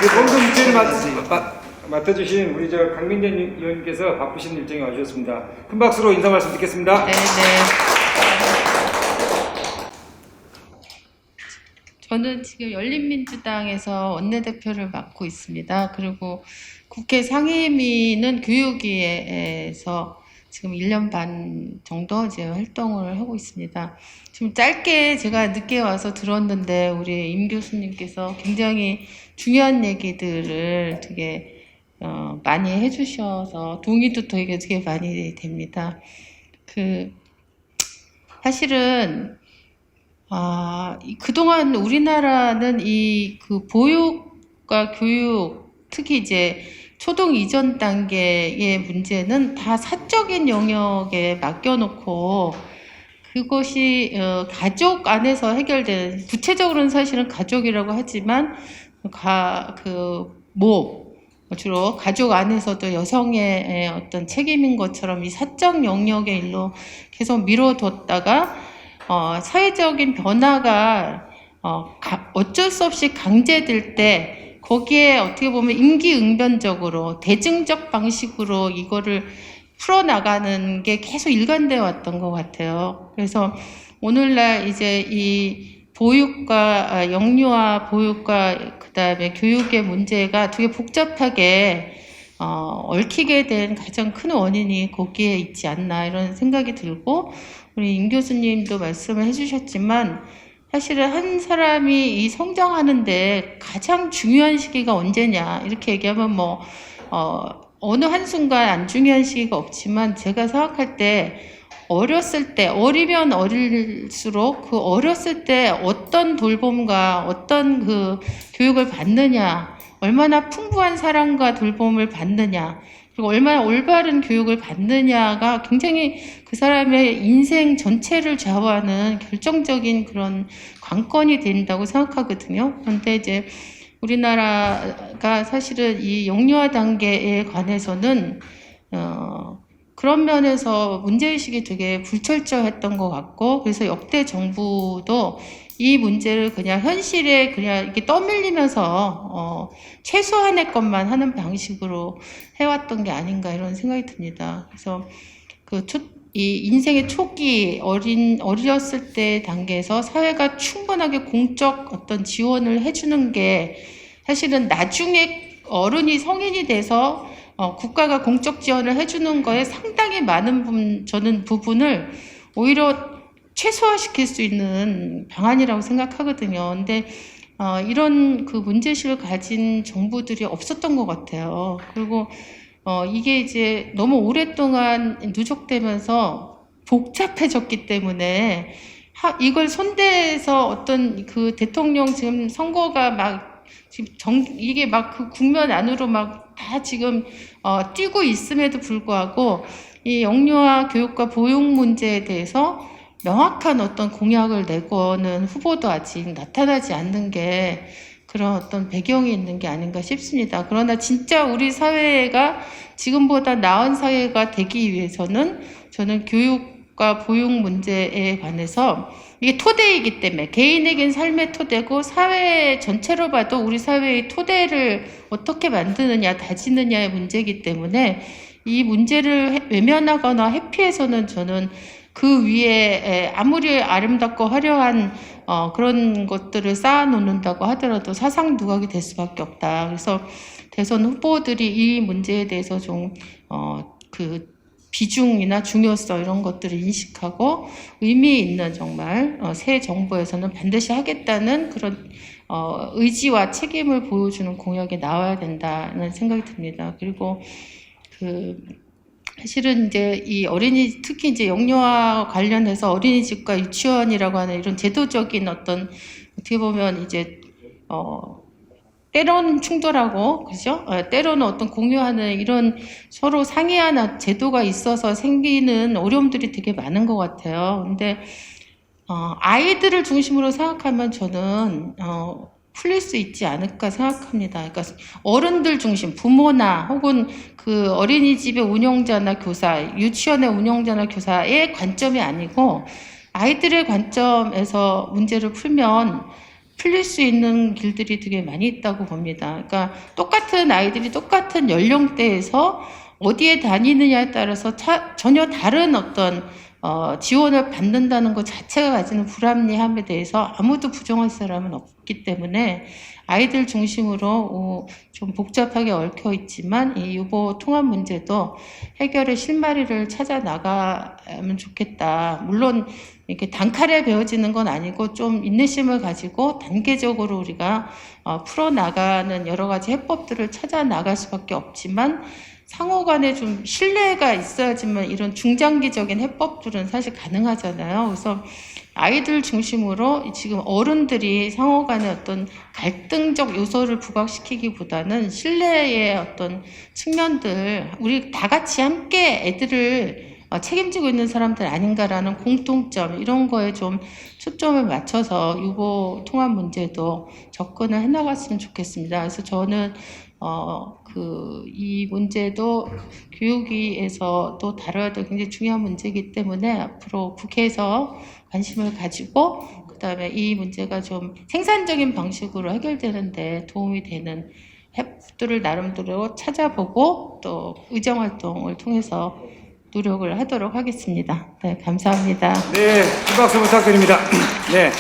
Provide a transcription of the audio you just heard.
공동 주제를 맡아주신 우리 강민재 의원님께서 바쁘신 일정에 와주셨습니다. 큰 박수로 인사 말씀 듣겠습니다. 네. 저는 지금 열린민주당에서 원내대표를 맡고 있습니다. 그리고 국회 상임위는 교육위에서 지금 1년 반 정도 이제 활동을 하고 있습니다. 좀 짧게 제가 늦게 와서 들었는데 우리 임 교수님께서 굉장히 중요한 얘기들을 되게 많이 해주셔서 동의도 되게 많이 됩니다. 사실은 그동안 우리나라는 보육과 교육, 특히 이제 초등 이전 단계의 문제는 다 사적인 영역에 맡겨놓고 그것이 가족 안에서 해결되는, 구체적으로는 사실은 가족이라고 하지만 주로 가족 안에서도 여성의 어떤 책임인 것처럼 이 사적 영역의 일로 계속 미뤄뒀다가 사회적인 변화가 어쩔 수 없이 강제될 때 거기에 어떻게 보면 임기응변적으로 대증적 방식으로 이거를 풀어나가는 게 계속 일관되어 왔던 것 같아요. 그래서 오늘날 이제 이 보육과 영유아 보육과 그다음에 교육의 문제가 되게 복잡하게 얽히게 된 가장 큰 원인이 거기에 있지 않나 이런 생각이 들고, 우리 임 교수님도 말씀을 해주셨지만 사실은 한 사람이 이 성장하는데 가장 중요한 시기가 언제냐 이렇게 얘기하면 어느 한순간 안 중요한 시기가 없지만, 제가 생각할 때 어렸을 때, 어리면 어릴수록 그 어렸을 때 어떤 돌봄과 어떤 그 교육을 받느냐, 얼마나 풍부한 사랑과 돌봄을 받느냐, 그리고 얼마나 올바른 교육을 받느냐가 굉장히 그 사람의 인생 전체를 좌우하는 결정적인 그런 관건이 된다고 생각하거든요. 그런데 이제 우리나라가 사실은 이 영유아 단계에 관해서는 그런 면에서 문제의식이 되게 불철저했던 것 같고, 그래서 역대 정부도 이 문제를 그냥 현실에 그냥 이렇게 떠밀리면서 최소한의 것만 하는 방식으로 해왔던 게 아닌가 이런 생각이 듭니다. 그래서 이 인생의 초기 어렸을 때 단계에서 사회가 충분하게 공적 어떤 지원을 해주는 게 사실은 나중에 어른이 성인이 돼서 국가가 공적 지원을 해주는 거에 상당히 많은 저는 부분을 오히려 최소화시킬 수 있는 방안이라고 생각하거든요. 근데 이런 그 문제의식을 가진 정부들이 없었던 것 같아요. 그리고 이게 이제 너무 오랫동안 누적되면서 복잡해졌기 때문에 이걸 손대서 어떤 그 대통령 지금 선거가 이게 그 국면 안으로 다 지금 뛰고 있음에도 불구하고 이 영유아 교육과 보육 문제에 대해서 명확한 어떤 공약을 내고는 후보도 아직 나타나지 않는 게 그런 어떤 배경이 있는 게 아닌가 싶습니다. 그러나 진짜 우리 사회가 지금보다 나은 사회가 되기 위해서는 저는 교육과 보육 문제에 관해서 이게 토대이기 때문에, 개인에겐 삶의 토대고 사회 전체로 봐도 우리 사회의 토대를 어떻게 만드느냐, 다지느냐의 문제이기 때문에 이 문제를 외면하거나 회피해서는 저는 그 위에 아무리 아름답고 화려한 그런 것들을 쌓아놓는다고 하더라도 사상 누각이 될 수밖에 없다. 그래서 대선 후보들이 이 문제에 대해서 좀 비중이나 중요성 이런 것들을 인식하고 의미 있는 정말 새 정부에서는 반드시 하겠다는 그런 의지와 책임을 보여주는 공약이 나와야 된다는 생각이 듭니다. 그리고 사실은 이제 이 특히 이제 영유아 관련해서 어린이집과 유치원이라고 하는 이런 제도적인 어떤, 어떻게 보면 이제 때로는 충돌하고, 그죠? 때로는 어떤 공유하는 이런 서로 상의하는 제도가 있어서 생기는 어려움들이 되게 많은 것 같아요. 근데 아이들을 중심으로 생각하면 저는 풀릴 수 있지 않을까 생각합니다. 그러니까 어른들 중심, 부모나 혹은 그 어린이집의 운영자나 교사, 유치원의 운영자나 교사의 관점이 아니고 아이들의 관점에서 문제를 풀면 풀릴 수 있는 길들이 되게 많이 있다고 봅니다. 그러니까 똑같은 아이들이 똑같은 연령대에서 어디에 다니느냐에 따라서 전혀 다른 어떤 지원을 받는다는 것 자체가 가지는 불합리함에 대해서 아무도 부정할 사람은 없기 때문에 아이들 중심으로 좀 복잡하게 얽혀 있지만 이 유보 통합 문제도 해결의 실마리를 찾아 나가면 좋겠다. 물론 이렇게 단칼에 베어지는 건 아니고 좀 인내심을 가지고 단계적으로 우리가 풀어나가는 여러 가지 해법들을 찾아 나갈 수밖에 없지만 상호 간에 좀 신뢰가 있어야지만 이런 중장기적인 해법들은 사실 가능하잖아요. 그래서 아이들 중심으로 지금 어른들이 상호 간에 어떤 갈등적 요소를 부각시키기보다는 신뢰의 어떤 측면들, 우리 다 같이 함께 애들을 책임지고 있는 사람들 아닌가라는 공통점, 이런 거에 좀 초점을 맞춰서 유보 통합 문제도 접근을 해나갔으면 좋겠습니다. 그래서 저는 이 문제도 교육위에서 또 다뤄야 될 굉장히 중요한 문제이기 때문에 앞으로 국회에서 관심을 가지고 그다음에 이 문제가 좀 생산적인 방식으로 해결되는데 도움이 되는 해법들을 나름대로 찾아보고 또 의정활동을 통해서 노력을 하도록 하겠습니다. 네, 감사합니다. 네, 큰 박수 부탁드립니다. 네.